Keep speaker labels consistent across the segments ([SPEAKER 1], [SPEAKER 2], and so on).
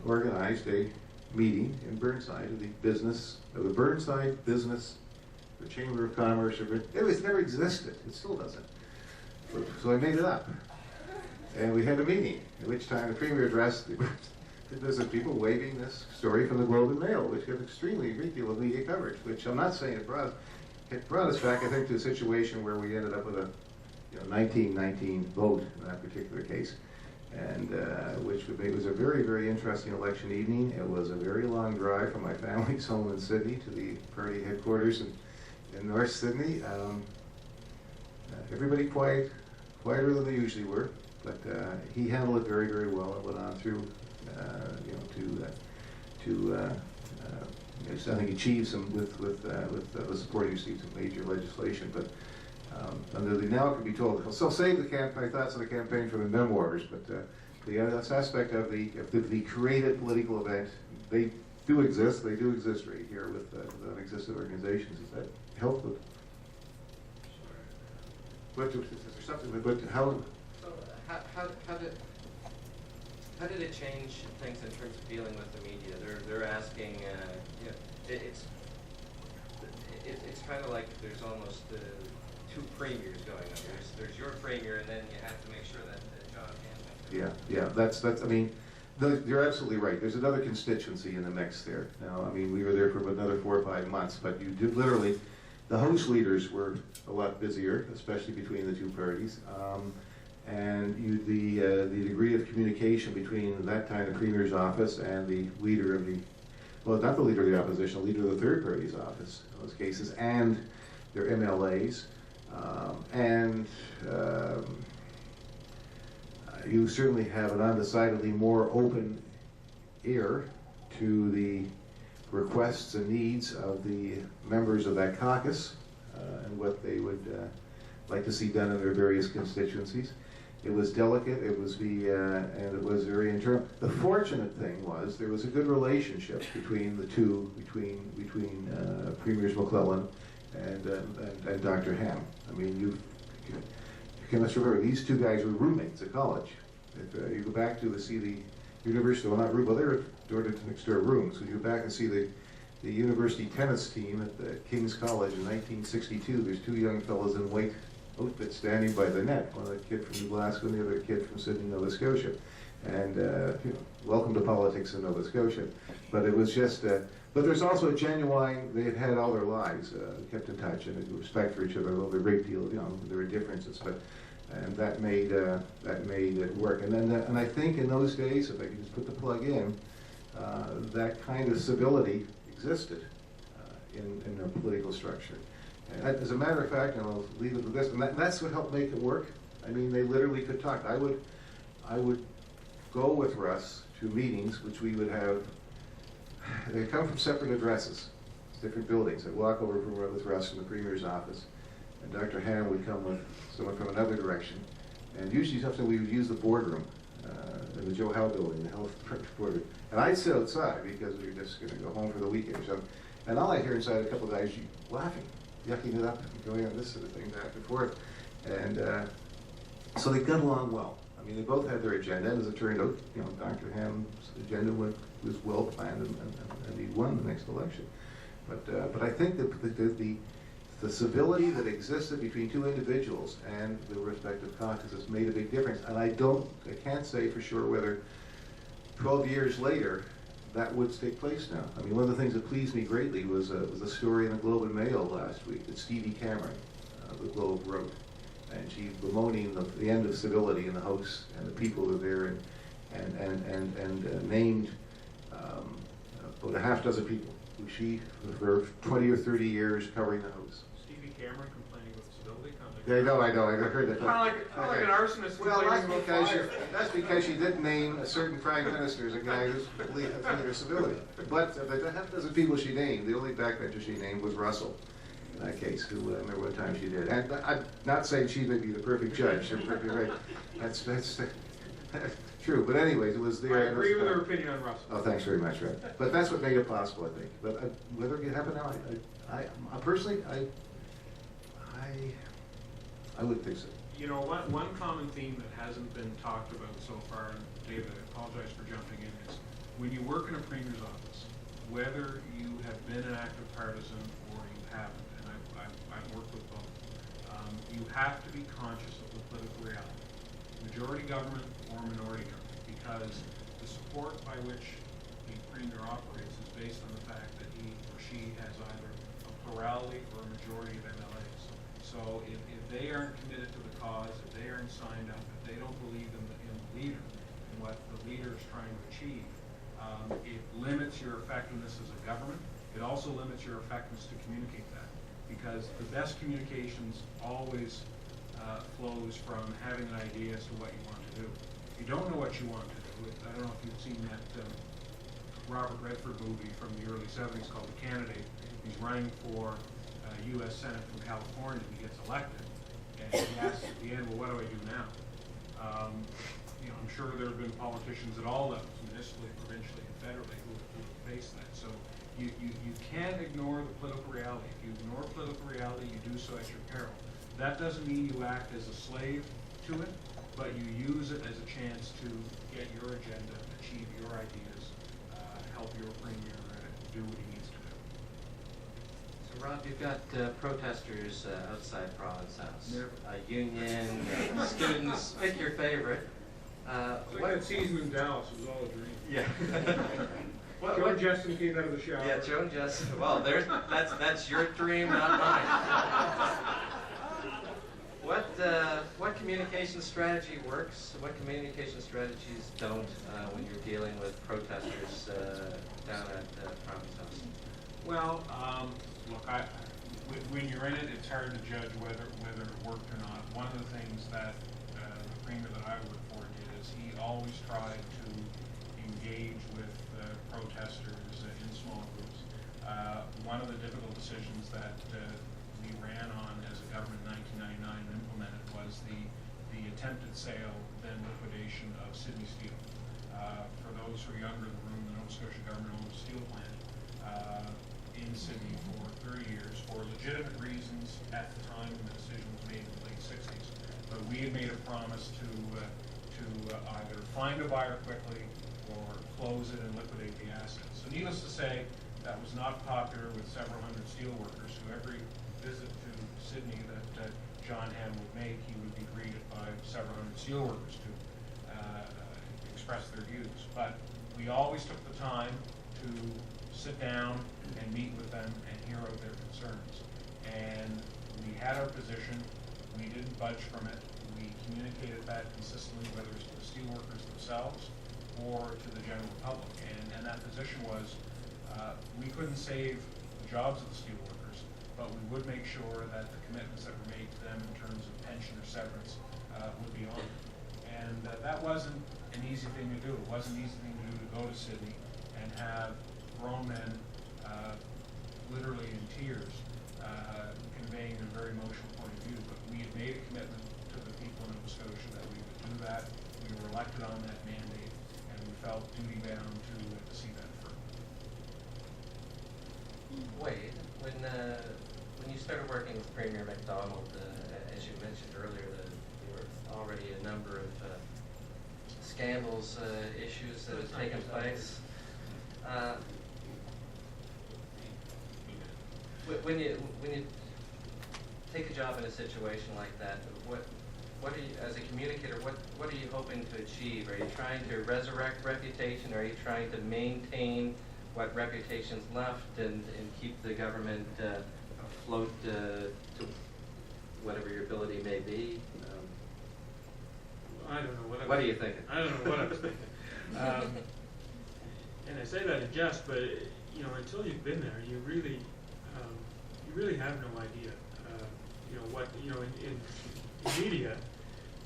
[SPEAKER 1] organized a meeting in Burnside of the Burnside Business, the Chamber of Commerce. It was never existed. It still doesn't. So I made it up. And we had a meeting, at which time the Premier addressed the business people, waving this story from the Globe and Mail, which got a great deal of media coverage, which I'm not saying it brought us back, I think, to a situation where we ended up with a 19-19 vote in that particular case, and which was a very, very interesting election evening. It was a very long drive from my family's home in Sydney to the party headquarters in North Sydney. Everybody quieter than they usually were, but he handled it very, very well and went on through, I think achieved some with the support. He received some major legislation, but under the now it can be told. So save my thoughts on the campaign for the memoirs, but the aspect of the creative political event, they do exist. They do exist right here with unexisted organizations. Is that helpful? But is there something? But how?
[SPEAKER 2] So how did it change things in terms of dealing with the media? They're asking, it's kind of like there's almost two premiers going on. There's your premier, and then you have to make sure that John can.
[SPEAKER 1] Yeah. That's. I mean, you're absolutely right. There's another constituency in the mix there. Now, I mean, we were there for another 4 or 5 months, but you did literally. The House leaders were a lot busier, especially between the two parties. And the degree of communication between that time the Premier's office and the leader of not the leader of the opposition, the leader of the third party's office in those cases, and their MLAs. You certainly have an undecidedly more open ear to the requests and needs of the members of that caucus and what they would like to see done in their various constituencies. It was delicate. It was and it was very internal. The fortunate thing was there was a good relationship between the two, between Premiers McClellan and Dr. Ham. I mean, you must remember these two guys were roommates at college. If you go back to see the university, well, not room, well, they were next door rooms. So you go back and see the university tennis team at the King's College in 1962. There's two young fellows in white outfits standing by the net. One of the kid from Glasgow and the other kid from Sydney, Nova Scotia. And welcome to politics in Nova Scotia. But it was just, but there's also a genuine, they had all their lives, kept in touch and respect for each other, although a great deal, there were differences, and that made it work. And then, and I think in those days, if I could just put the plug in, that kind of civility existed in our political structure. And as a matter of fact, and I'll leave it with this, and that's what helped make it work. I mean, they literally could talk. I would go with Russ to meetings, which we would have. They come from separate addresses, different buildings. I'd walk over with Russ from the Premier's office, and Dr. Ham would come with someone from another direction. And usually something we would use the boardroom in the Joe Howe building, the health boardroom. And I'd sit outside because we were just going to go home for the weekend or something. And all I hear inside a couple of guys laughing, yucking it up, and going on this sort of thing back and forth. And so they got along well. I mean, they both had their agenda, and as it turned out, Dr. Ham's agenda was well planned, and he won the next election. But I think that the civility that existed between two individuals and the respective caucuses made a big difference. And I can't say for sure whether 12 years later that would take place now. I mean, one of the things that pleased me greatly was a story in the Globe and Mail last week that Stevie Cameron, the Globe, wrote. And she bemoaning the end of civility in the House and the people who were there, and named about a half dozen people who she, for 20 or 30 years, covering the House.
[SPEAKER 3] Stevie Cameron complaining about civility?
[SPEAKER 1] I know, I heard that.
[SPEAKER 3] Kind of like an arsonist
[SPEAKER 1] Well,
[SPEAKER 3] complaining about fire.
[SPEAKER 1] that's because she did name a certain prime minister as a guy who's under civility. But the half dozen people she named, the only backbencher she named was Russell. In that case, who I remember what time she did. And I'm not saying she may be the perfect judge. You're perfectly right. That's true. But anyways, it was there.
[SPEAKER 3] I agree with her opinion on Russell.
[SPEAKER 1] Oh, thanks very much, Red. But that's what made it possible, I think. But whether it can happen now, I personally, I would think so.
[SPEAKER 3] You know, one common theme that hasn't been talked about so far, and David, I apologize for jumping in, is when you work in a premier's office, whether you have been an active partisan or you haven't, and I've worked with both, you have to be conscious of the political reality, majority government or minority government, because the support by which the premier operates is based on the fact that he or she has either a plurality or a majority of MLAs. So if they aren't committed to the cause, if they aren't signed up, if they don't believe in the leader and what the leader is trying to achieve, it limits your effectiveness as a government. It also limits your effectiveness to communicate that, because the best communications always flows from having an idea as to what you want to do. If you don't know what you want to do, I don't know if you've seen that Robert Redford movie from the early 70s called The Candidate. He's running for U.S. Senate from California. He gets elected, and he asks at the end, well, what do I do now? I'm sure there have been politicians at all levels, municipally, provincially, and federally, who have faced that. So you can't ignore the political reality. If you ignore political reality, you do so at your peril. That doesn't mean you act as a slave to it, but you use it as a chance to get your agenda, achieve your ideas, help your premier do what he needs to do.
[SPEAKER 2] So Rob, you've got protesters outside Province House.
[SPEAKER 3] Never.
[SPEAKER 2] Union, students, pick your favorite.
[SPEAKER 3] It's like that season in Dallas, it was all a dream.
[SPEAKER 2] Yeah.
[SPEAKER 3] Joe and Justin came out of the shower.
[SPEAKER 2] Yeah, Joe and Justin. Well, that's your dream, not mine. What communication strategy works? What communication strategies don't when you're dealing with protesters down at Province House?
[SPEAKER 3] Well, look, when you're in it, it's hard to judge whether it worked or not. One of the things that the premier that I worked for did is he always tried to engage with protesters in small groups. One of the difficult decisions that we ran on as a government in 1999 and implemented was the attempted sale, then liquidation of Sydney Steel. For those who are younger in the room, the Nova Scotia government owned a steel plant in Sydney for 30 years for legitimate reasons at the time when the decision was made in the late 60s. But we had made a promise to either find a buyer quickly or close it and liquidate the assets. So needless to say, that was not popular with several hundred steel workers who every visit to Sydney that John Hamm would make, he would be greeted by several hundred steel workers to express their views. But we always took the time to sit down and meet with them and hear out their concerns. And we had our position. We didn't budge from it. We communicated that consistently, whether it's to the steelworkers themselves or to the general public. And that position was, we couldn't save the jobs of the steelworkers, but we would make sure that the commitments that were made to them in terms of pension or severance would be honored. And that wasn't an easy thing to do. It wasn't an easy thing to do to go to Sydney and have grown men literally in tears conveying a very emotional point of view. But we had made a commitment to the people in Nova Scotia that we would do that. We were elected on that mandate, and we felt duty bound to see that through.
[SPEAKER 2] Wade, when you started working with Premier MacDonald, as you mentioned earlier, there were already a number of scandals, issues that had taken place. When you take a job in a situation like that, what are you, as a communicator, what are you hoping to achieve? Are you trying to resurrect reputation? Are you trying to maintain what reputation's left and keep the government afloat to whatever your ability may be?
[SPEAKER 4] I don't know what.
[SPEAKER 2] What are you thinking?
[SPEAKER 4] I don't know what I was thinking. And I say that in jest, but until you've been there, you really have no idea. What in media,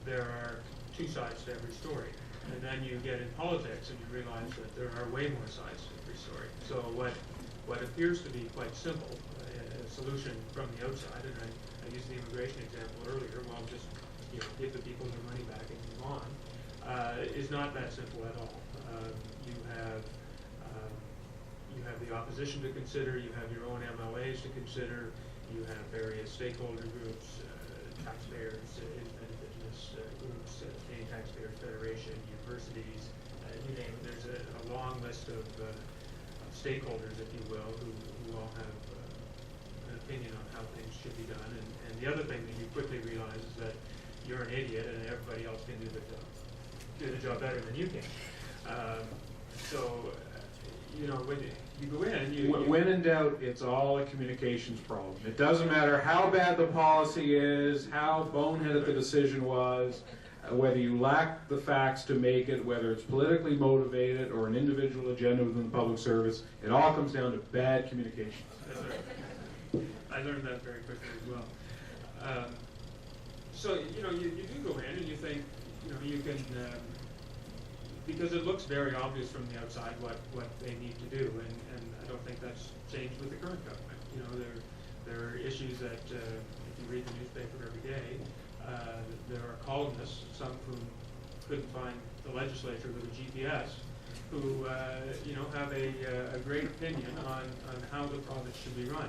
[SPEAKER 4] there are two sides to every story, and then you get in politics and you realize that there are way more sides to every story. So what appears to be quite simple, a solution from the outside, and I used the immigration example earlier. Well, just give the people their money back and move on, is not that simple at all. You have the opposition to consider. You have your own MLAs to consider. You have various stakeholder groups, taxpayers, independent business groups, Canadian Taxpayers Federation, universities. You name it. There's a long list list of stakeholders, if you will, who all have an opinion on how things should be done. And the other thing that you quickly realize is that you're an idiot and everybody else can do the job better than you can. You know, when you go in,
[SPEAKER 5] when in doubt, it's all a communications problem. It doesn't matter how bad the policy is, how boneheaded the decision was, whether you lack the facts to make it, whether it's politically motivated or an individual agenda within the public service, it all comes down to bad communications.
[SPEAKER 4] I learned that very quickly as well. So, you know, you do go in and you think, you know, you can, because it looks very obvious from the outside what they need to do, and I don't think that's changed with the current government. You know, there are issues that, if you read the newspaper every day, there are columnists, some of whom couldn't find the legislature with a GPS, who, you know, have a great opinion on how the province should be run.